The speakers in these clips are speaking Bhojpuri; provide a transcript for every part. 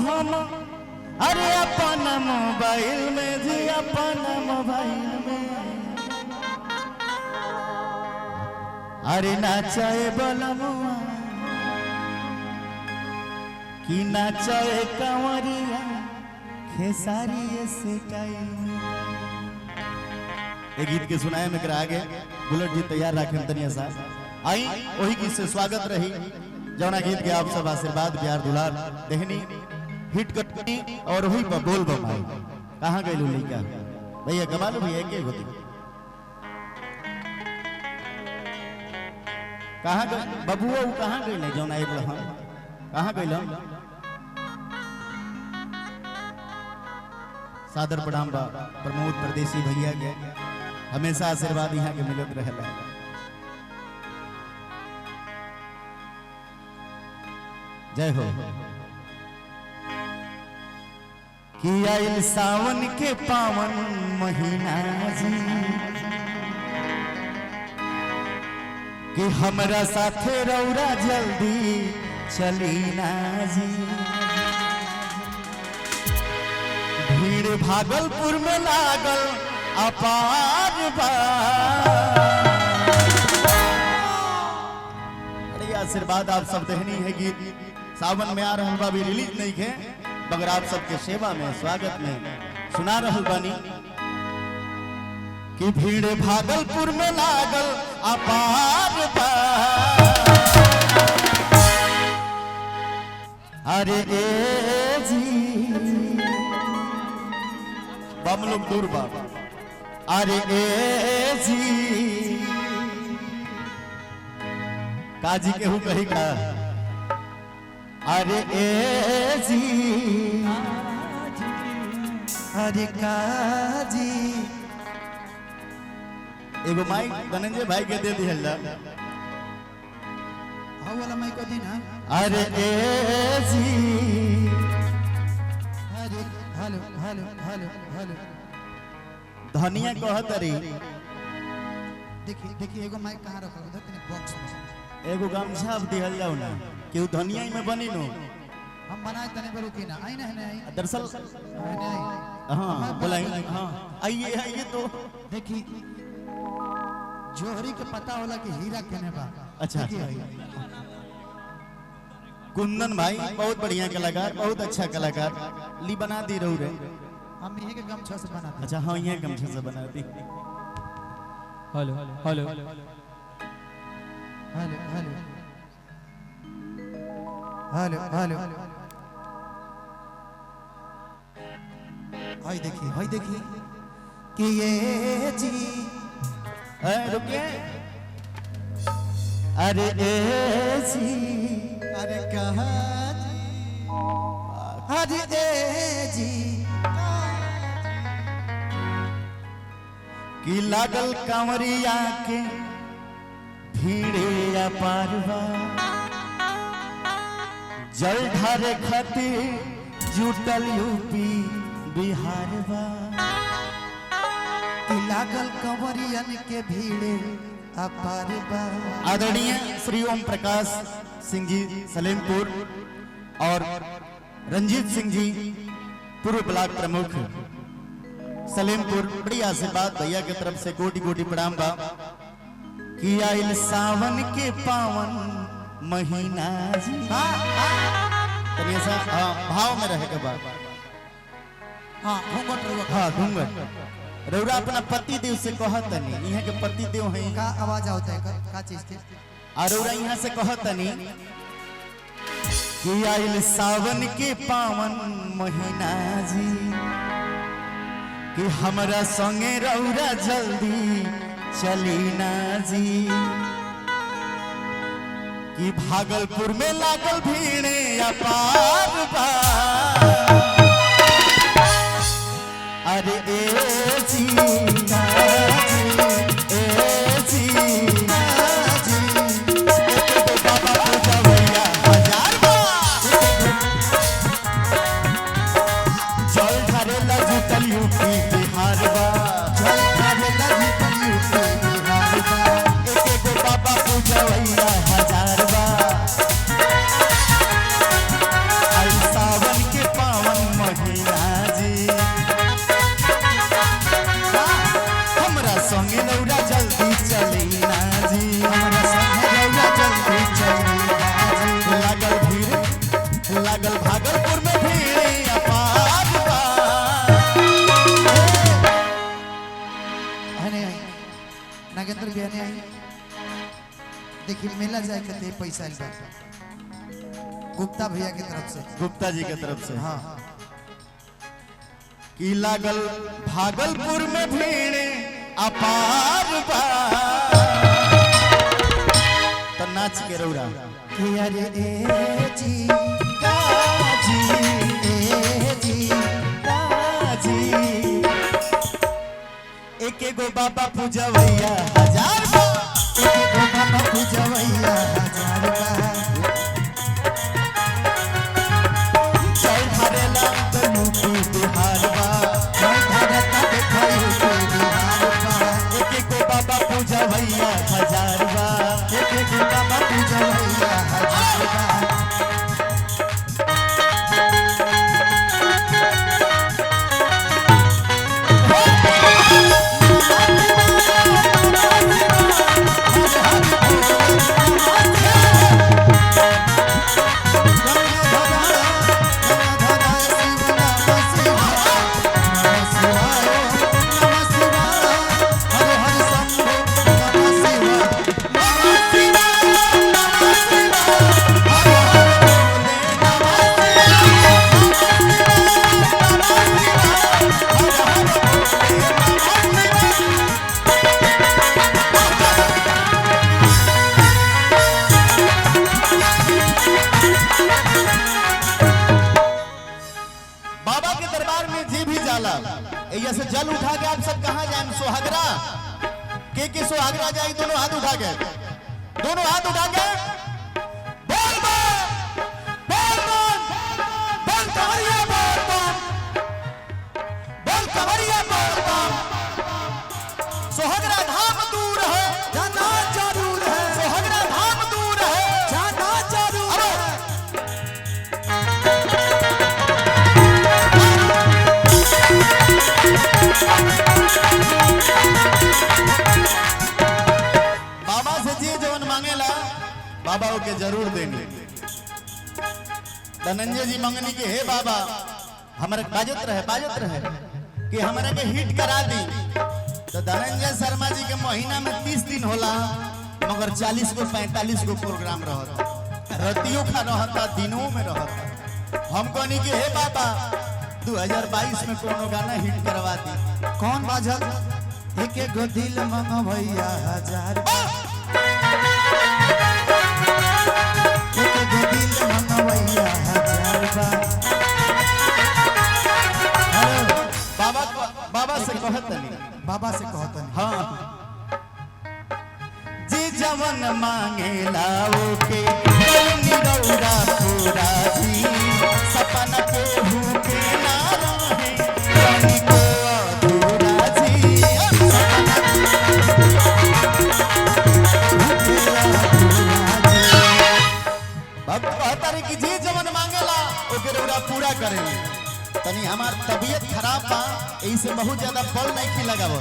हम अरे अपन मोबाइल में जी अपन मोबाइल में अरे नाचाए बलमुआ कि नाचाए कंवरिया खेसारी से ये गीत के सुनाए में करा आगे बुलेट जी तैयार रखे तनिया साहब आई वही गीत से स्वागत रही जौना गीत के आप सब आशीर्वाद प्यार दुलार देहनी हिट कटनी और वही पर बोल बमाई कहाँ गए लड़का भैया कमालू भैया के होती कहाँ गए बबुआ वो कहाँ गए जौन आए हम कहाँ गए सादर प्रणाम बा प्रमोद परदेसी भैया के हमेशा आशीर्वाद यहाँ के मिलत रहेला जय हो कि आइल सावन के पावन महीना जी कि हमरा साथे रौरा जल्दी चली ना जी भीड़ भागलपुर में लागल अपार अरे आशीर्वाद आप सब देहनी है गीत सावन में आ रहा बा भी रिलीज नहीं है मगर आप सबके सेवा में स्वागत में सुना रहल बानी कि भीड़ भागलपुर में लागल अपार अरे ए जी बम लोग दूर बाबा अरे ए जी काजी के हूँ कही का अरे ए जी अरे काजी एगो माइक धनंजय भाई के दे दी हल्ला वाला माइक को दी ना अरे ए जी अरे हेलो हेलो हेलो हेलो धनिया कहत रही देखिए देखिए एगो माइक कहाँ रखल उधर तने बॉक्स में एगो गमछा दिहल जाओ ना कि धनिया में बनी नो हम बनाए तने पर रुकी ना आई ना है आई दरअसल हाँ बोला हाँ आइए आइए तो देखिए जोहरी के पता होला कि हीरा केने बा अच्छा कुंदन भाई बहुत बढ़िया कलाकार बहुत अच्छा कलाकार ली बना दी रहू रे हम यही के गमछा से बनाते अच्छा हाँ ये गमछा से बना दी hello hello hello hello hello hello hi देखिए कि ये जी रुकिए अरे ए जी अरे कहाँ जी अरे ए जी कि लागल कांवरिया के भीड़े अपारवा जल ढारे खातिर जुटल यूपी बिहारवा कि लागल कंवरियन के भीड़े अपारवा आदरणीय श्री ओम प्रकाश सिंह जी सलेमपुर और रंजीत सिंह जी पूर्व ब्लॉक प्रमुख सलेमपुर बड़ी आशीर्वाद भैया की तरफ से कोटि कोटि प्रणाम बा कि आइल सावन के पावन महीना जी भाव में रहे के बाद हाँ घूंघट हाँ घूंघट रौरा अपना पति देव से कहतनी यहाँ के पति देव है का आवाज होता है का चीज के रौरा यहाँ से कहतनी कि आइल सावन के पावन महीना जी कि हमरा संगे रौरा जल्दी चली ना जी कि भागलपुर में लागल भीड़े अपार बा अरे ए जी ए जी बाबा पूजवैया हजार जल ढारे जुटल यूपी बिहार बा जल ढारे जुटल यूपी बिहार बा एक बाबा पूजवैया हजार बा आई सावन भागलपुर में भीड़ अपार बा। हने आई नागेंद्र भी हने आई देखिए मेला जाए के पैसा आइल बा गुप्ता भैया की तरफ से गुप्ता जी की तरफ से हाँ की लागल भागलपुर में भीड़ अपार बा। तो नाच के रौरा कि अरे ए जी काजी ए जी काजी एक एगो बाबा पूजवैया हजार बा। एक गो बाबा पूजवैया हजार बा चल धरेला तो यूपी बिहार बा। जय भारत देखाई के बिहार बा एक एगो बाबा पूजवैया हजार बा। एक गो बाबा पूजवैया हजार बा बाबा के दरबार में जी भी जाला एया से जल उठा के आप सब कहां जाएं? सोहागरा के सोहागरा जाए दोनों हाथ उठा के बोल बोल बोल बोल कवरिया बोल कवरिया बोल सोहागरा धाम दूर है जाना जरूर है सोहागरा धाम दूर है जाना जरूर है बाबा से जी जवन मांगेला बाबा के जरूर देंगे। धनंजय जी मंगनी के हे बाबा हमारे बाजत रहे कि हमारे के हिट करा दी। तो धनंजय शर्मा जी के महीना में 30 दिन होला मगर 40 को 45 को प्रोग्राम रहता रतियों खा रहता दिनों में रहता। हम कहनी कि हे बाबा 2022 में कोनो गाना हिट करवा दी। कौन बाजल एक गो दिल मंग भैया हजार बा एक गो दिल मंग भैया हजार बा बाबा से कहत नहीं बाबा से कहत नहीं हाँ जी जवन मांगेला ओके निरौरा पूरा जी सपना के भूखे ना रहे कहीं को अधूरा जी भक्त कहता रहे कि जी जवन मांगेला ओके रौरा पूरा करेंगे। तनी हमार तबीयत खराब बा ऐसे बहुत ज्यादा बल नहीं की लगाव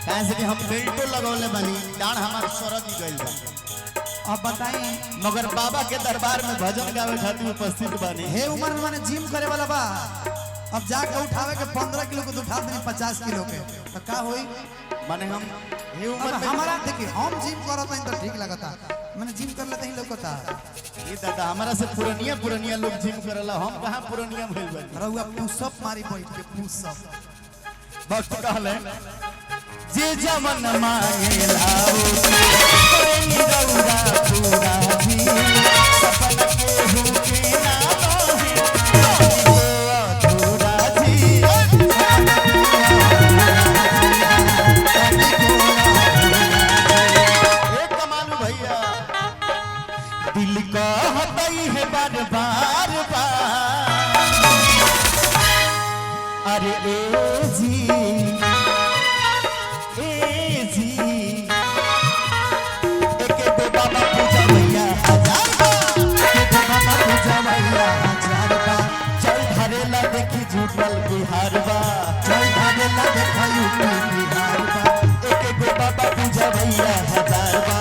काहे से कि हम बेल्टो लगौले बनी डांड हमार सरद गइल बा। अब बताई मगर बाबा के दरबार में भजन गावे खातिर उपस्थित बनी। हे उम्र में माने जिम करे वाला बा अब जाके उठावे के 15 किलो को उठा देनी 50 किलो के तो का होई माने हम हे उम्र अब में हमारा देखिए हम जिम करत नहीं तो ठीक लगता मैंने जिम कर लेते ही लोगता ये दादा हमारा से पुरानिया लोग जिम करला हम कहां पुरानिया भइल बनी। रहुआ पुशअप मारी बैठ के पुशअप भक्त कहले जे जमन मांगेला ओके निरौरा पूरा जी सपना के भूखे ना रहे कहीं को अधूरा जी एक कमालू भैया दिल कहतई है बार बार अरे ए जी एक गो बाबा पूजा भैया हजार बा एक बाबा पूजा भैया हजार बा चल धरेला देखी झूठल बिहार बा चल भागे लगे खायू बिहार बा एक गो बाबा पूजा भैया हजार बा